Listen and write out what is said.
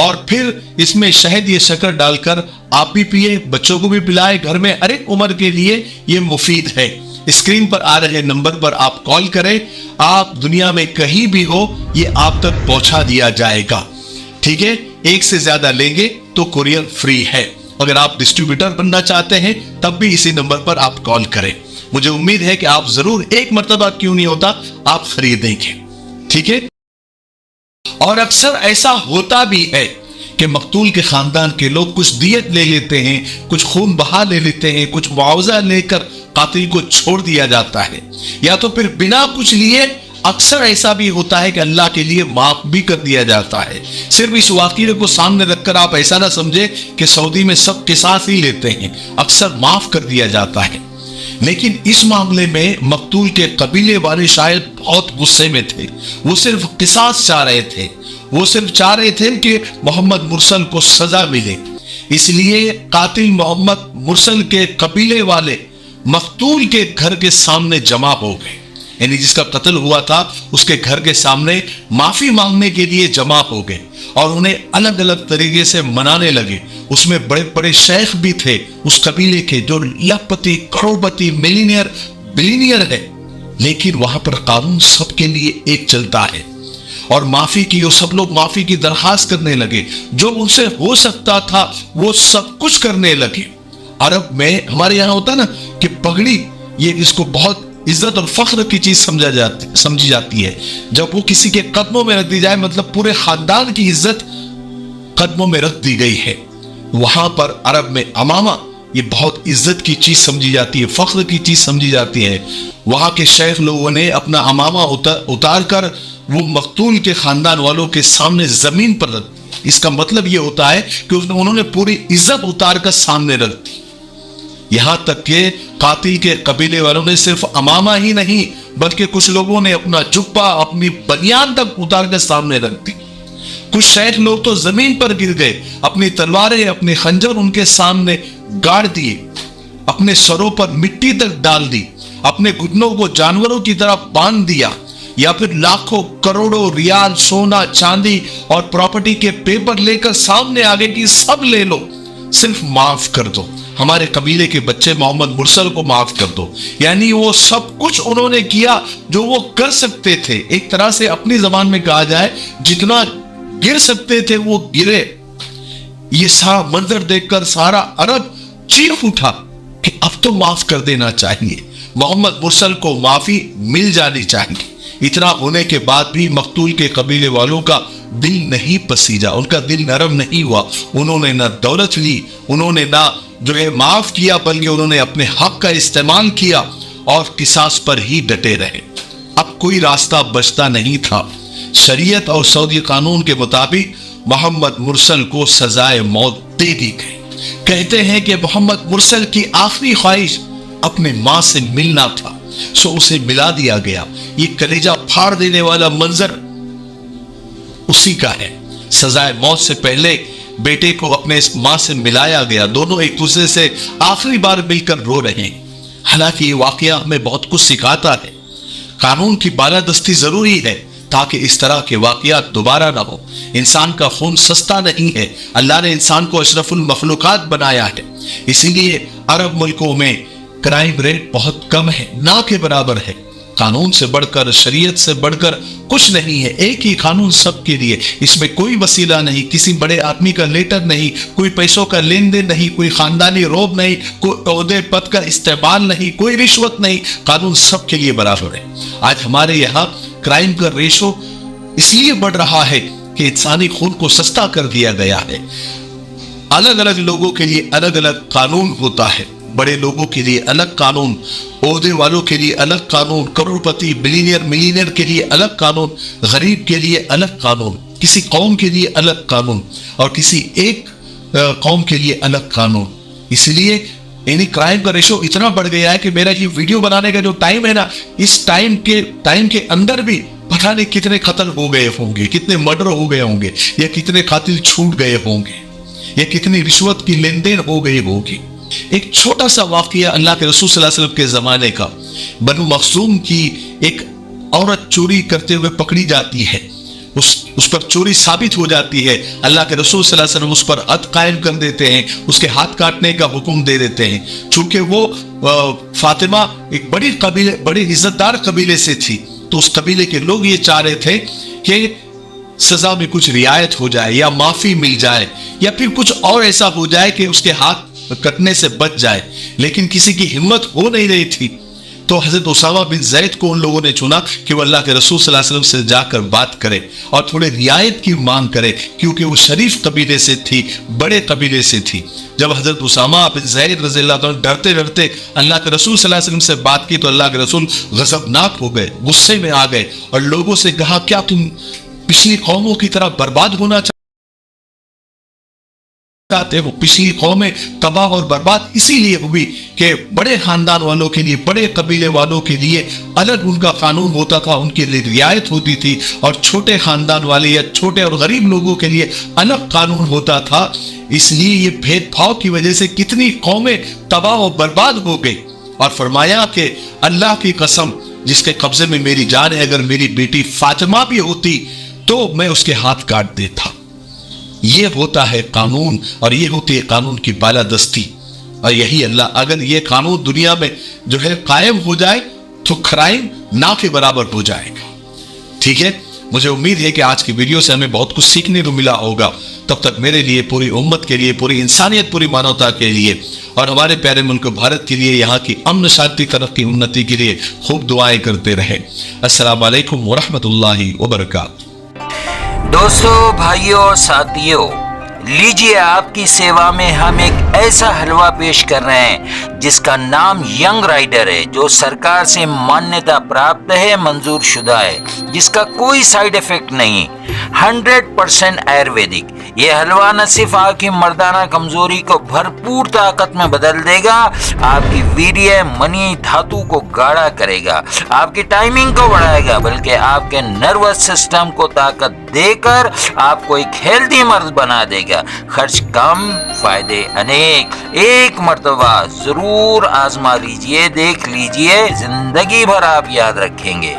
اور پھر اس میں شہد یا شکر ڈال کر آپ بھی پیئے، بچوں کو بھی پلائے، گھر میں ہر ایک عمر کے لیے یہ مفید ہے۔ اسکرین پر آ رہے نمبر پر آپ کال کریں، آپ دنیا میں کہیں بھی ہو یہ آپ تک پہنچا دیا جائے گا، ٹھیک ہے؟ ایک سے زیادہ لیں گے تو کوریئر فری ہے۔ اگر آپ ڈسٹریبیوٹر بننا چاہتے ہیں تب بھی اسی نمبر پر آپ کال کریں۔ مجھے امید ہے کہ آپ ضرور ایک مرتبہ کیوں نہیں ہوتا آپ خریدیں گے، ٹھیک ہے؟ اور اکثر ایسا ہوتا بھی ہے کہ مقتول کے خاندان کے لوگ کچھ دیت لے لیتے ہیں، کچھ خون بہا لے لیتے ہیں، کچھ معاوضہ لے کر قاتل کو چھوڑ دیا جاتا ہے، یا تو پھر بنا کچھ لیے اکثر ایسا بھی ہوتا ہے کہ اللہ کے لیے معاف بھی کر دیا جاتا ہے۔ صرف اس واقعے کو سامنے رکھ کر آپ ایسا نہ سمجھے کہ سعودی میں سب قصاص ہی لیتے ہیں، اکثر معاف کر دیا جاتا ہے۔ لیکن اس معاملے میں مقتول کے قبیلے والے شاید بہت غصے میں تھے، وہ صرف قصاص چاہ رہے تھے، وہ صرف چاہ رہے تھے کہ محمد مرسل کو سزا ملے، اس لیے قاتل محمد مرسل کے قبیلے والے مقتول کے گھر کے سامنے جمع ہو گئے، یعنی جس کا قتل ہوا تھا اس کے گھر کے سامنے معافی مانگنے کے لیے جمع ہو گئے اور انہیں الگ الگ طریقے سے منانے لگے۔ اس میں بڑے بڑے شیخ بھی تھے اس قبیلے کے جو لاکھپتی، کروڑپتی، ملینئر، بلینئر ہے، لیکن وہاں پر قانون سب کے لیے ایک چلتا ہے اور معافی کی وہ سب لوگ معافی کی درخواست کرنے لگے، جو ان سے ہو سکتا تھا وہ سب کچھ کرنے لگے۔ عرب میں ہمارے یہاں ہوتا نا کہ پگڑی، یہ اس کو بہت عزت اور فخر کی چیز سمجھی جاتی ہے، جب وہ کسی کے قدموں میں رکھ دی جائے مطلب پورے خاندان کی عزت قدموں میں رکھ دی گئی ہے۔ وہاں پر عرب میں امامہ یہ بہت عزت کی چیز سمجھی جاتی ہے، فخر کی چیز سمجھی جاتی ہے۔ وہاں کے شیخ لوگوں نے اپنا امامہ اتار کر وہ مقتول کے خاندان والوں کے سامنے زمین پر رکھ دی۔ اس کا مطلب یہ ہوتا ہے کہ انہوں نے پوری عزت اتار کر سامنے رکھ دی، یہاں تک کہ قاتل کے قبیلے والوں نے صرف امامہ ہی نہیں بلکہ کچھ لوگوں نے اپنا جبہ، اپنی بنیان تک اتار کر سامنے رکھ دی۔ کچھ شیخ لوگ تو زمین پر گر گئے، اپنی تلواریں، اپنے خنجر ان کے سامنے گاڑ دیے، اپنے سروں پر مٹی تک ڈال دی، اپنے گھٹنوں کو جانوروں کی طرح باندھ دیا، یا پھر لاکھوں کروڑوں ریال سونا چاندی اور پراپرٹی کے پیپر لے کر سامنے آگے کی سب لے لو، صرف معاف کر دو، ہمارے قبیلے کے بچے محمد مرسل کو معاف کر دو۔ یعنی وہ سب کچھ انہوں نے کیا جو وہ کر سکتے تھے، ایک طرح سے اپنی زبان میں کہا جائے جتنا گر سکتے تھے وہ گرے۔ یہ سارا منظر دیکھ کر سارا عرب چیخ اٹھا کہ اب تو معاف کر دینا چاہیے، محمد مرسل کو معافی مل جانی چاہیے۔ اتنا ہونے کے بعد بھی مقتول کے قبیلے والوں کا دل نہیں پسیجا، ان کا دل نرم نہیں ہوا، انہوں نے نہ دولت لی، انہوں نے نہ جو ہے معاف کیا، بلکہ انہوں نے اپنے حق کا استعمال کیا اور قصاص پر ہی ڈٹے رہے۔ اب کوئی راستہ بچتا نہیں تھا، شریعت اور سعودی قانون کے مطابق محمد مرسل کو سزائے موت دے دی گئی۔ کہتے ہیں کہ محمد مرسل کی آخری خواہش اپنے ماں سے ملنا تھا، سو اسے ملا دیا گیا۔ یہ کلیجہ پھاڑ دینے والا منظر اسی کا ہے۔ سزائے موت سے پہلے بیٹے کو اپنے اس ماں سے ملایا گیا، دونوں ایک دوسرے سے آخری بار مل کر رو رہے ہیں۔ حالانکہ یہ واقعہ ہمیں بہت کچھ سکھاتا ہے، قانون کی بالادستی ضروری ہے تاکہ اس طرح کے واقعات دوبارہ نہ ہو۔ انسان کا خون سستا نہیں ہے، اللہ نے انسان کو اشرف المخلوقات بنایا ہے، اسی لیے عرب ملکوں میں کرائم ریٹ بہت کم ہے، نہ کے برابر ہے۔ قانون سے بڑھ کر، شریعت سے بڑھ کر کچھ نہیں ہے، ایک ہی قانون سب کے لیے، اس میں کوئی وسیلہ نہیں، کسی بڑے آدمی کا لیٹر نہیں، کوئی پیسوں کا لین دین نہیں، کوئی خاندانی روب نہیں، کوئی عہدے پد کا استعمال نہیں، کوئی رشوت نہیں، قانون سب کے لیے برابر ہے۔ آج ہمارے یہاں کرائم کا ریشو اس لیے بڑھ رہا ہے کہ انسانی خون کو سستا کر دیا گیا ہے۔ الگ الگ لوگوں کے لیے الگ الگ قانون ہوتا ہے، بڑے لوگوں کے لیے الگ قانون، عہدے والوں کے لیے الگ قانون، کروڑپتی، بلینئر، ملینئر کے لیے الگ قانون، غریب کے لیے الگ قانون، کسی قوم کے لیے الگ قانون اور کسی ایک قوم کے لیے الگ قانون۔ اس لیے یعنی کرائم کا ریشو اتنا بڑھ گیا ہے کہ میرا یہ ویڈیو بنانے کا جو ٹائم ہے نا، اس ٹائم کے اندر بھی پتہ نہیں کتنے قتل ہو گئے ہوں گے، کتنے مرڈر ہو گئے ہوں گے، یا کتنے قاتل چھوٹ گئے ہوں گے، یا کتنی رشوت کی لین دین ہو گئی ہوگی۔ ایک چھوٹا سا واقعہ اللہ کے رسول صلی اللہ علیہ وسلم کے زمانے کا، بنو مخزوم کی ایک عورت چوری کرتے ہوئے پکڑی جاتی ہے، اس پر چوری ثابت ہو جاتی ہے، اللہ کے رسول صلی اللہ علیہ وسلم اس پر حد قائم کر دیتے ہیں، اس کے ہاتھ کاٹنے کا حکم دے دیتے ہیں۔ چونکہ وہ فاطمہ ایک بڑی عزت دار قبیلے سے تھی، تو اس قبیلے کے لوگ یہ چاہ رہے تھے کہ سزا میں کچھ رعایت ہو جائے یا معافی مل جائے یا پھر کچھ اور ایسا ہو جائے کہ اس کے ہاتھ کٹنے سے بچ جائے، لیکن کسی کی ہمت ہو نہیں رہی تھی۔ تو حضرت اسامہ بن زید کو ان لوگوں نے چنا کہ وہ اللہ کے رسول صلی اللہ علیہ وسلم سے جا کر بات کرے اور تھوڑے رعایت کی مانگ کرے، کیونکہ وہ شریف قبیلے سے تھی، بڑے قبیلے سے تھی۔ جب حضرت اسامہ بن زید رضی اللہ عنہ ڈرتے ڈرتے اللہ کے رسول صلی اللہ علیہ وسلم سے بات کی تو اللہ کے رسول غضبناک ہو گئے، غصے میں آ گئے اور لوگوں سے کہا کیا تم پچھلی قوموں کی طرح برباد ہونا چاہتے ہو؟ پچھلی قومیں تباہ اور برباد اسی لیے ہوئی کہ بڑے خاندان والوں کے لیے، بڑے قبیلے والوں کے لیے الگ ان کا قانون ہوتا تھا، ان کے لیے رعایت ہوتی تھی، اور چھوٹے خاندان والے یا چھوٹے اور غریب لوگوں کے لیے الگ قانون ہوتا تھا۔ اس لیے یہ بھید بھاؤ کی وجہ سے کتنی قومیں تباہ و برباد ہو گئی۔ اور فرمایا کہ اللہ کی قسم جس کے قبضے میں میری جان ہے، اگر میری بیٹی فاطمہ بھی ہوتی تو میں اس کے ہاتھ کاٹ دیتا۔ یہ ہوتا ہے قانون، اور یہ ہوتی ہے قانون کی بالادستی، اور یہی اللہ، اگر یہ قانون دنیا میں جو ہے قائم ہو جائے تو کرائم نہ کے برابر ہو جائے گا۔ ٹھیک ہے، مجھے امید ہے کہ آج کی ویڈیو سے ہمیں بہت کچھ سیکھنے کو ملا ہوگا۔ تب تک میرے لیے، پوری امت کے لیے، پوری انسانیت، پوری مانوتا کے لیے اور ہمارے پیارے ملک بھارت کے لیے، یہاں کی امن شانتی، ترقی، انتی کے لیے خوب دعائیں کرتے رہیں۔ السلام علیکم ورحمۃ اللہ وبرکاتہ۔ دوستو، بھائیوں اور ساتھیوں، لیجیے آپ کی سیوا میں ہم ایک ایسا حلوہ پیش کر رہے ہیں جس کا نام ینگ رائڈر ہے، جو سرکار سے مانیتا پراپت ہے، منظور شدہ ہے، جس کا کوئی سائیڈ ایفیکٹ نہیں، 100% آیورویدک۔ یہ حلوہ نہ صرف آپ کی مردانہ کمزوری کو بھرپور طاقت میں بدل دے گا، آپ کی ویریہ منی دھاتو کو گاڑھا کرے گا، آپ کی ٹائمنگ کو بڑھائے گا، بلکہ آپ کے نروس سسٹم کو طاقت دے کر آپ کو ایک ہیلدی مرد بنا دے گا۔ خرچ کم، فائدے انیک۔ ایک مرتبہ ضرور آزما لیجئے، دیکھ لیجئے، زندگی بھر آپ یاد رکھیں گے۔